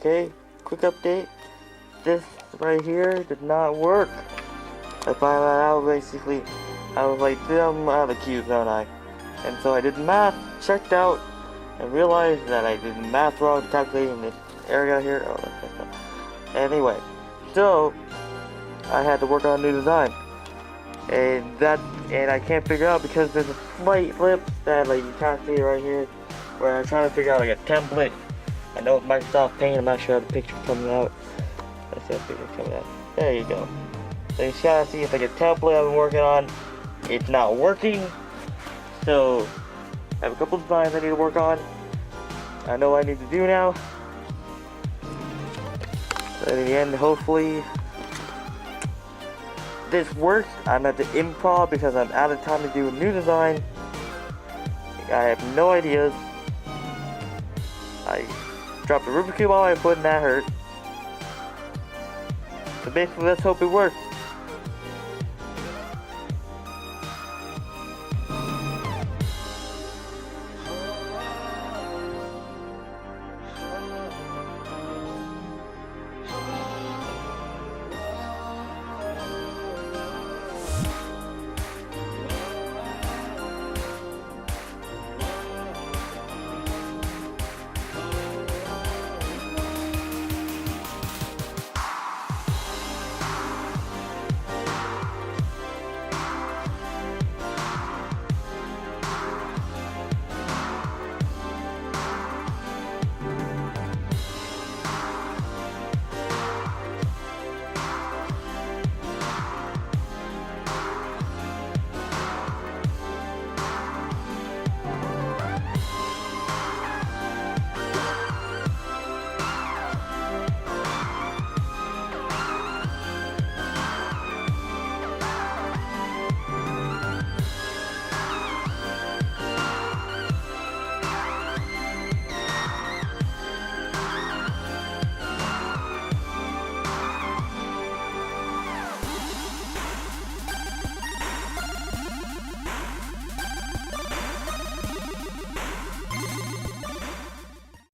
Okay, quick update. This right here did not work. I found that out basically. I was like, I'm out of the cubes, don't I? And so I did math, checked out, and realized that I did math wrong calculating this area here. Oh, that's not. Anyway, so I had to work on a new design. And I can't figure out because there's a slight flip that like you can't see right here where I'm trying to figure out like a template. I know it's Microsoft Paint, I'm not sure how the picture's coming out. Let's see how the picture's coming out. There you go. So you gotta see it's like a template I've been working on. It's not working. So I have a couple designs I need to work on. I know what I need to do now. But in the end, hopefully this works. I'm at the improv because I'm out of time to do a new design. I have no ideas. I dropped a Rubik cube on my foot and that hurt. So basically, let's hope it works.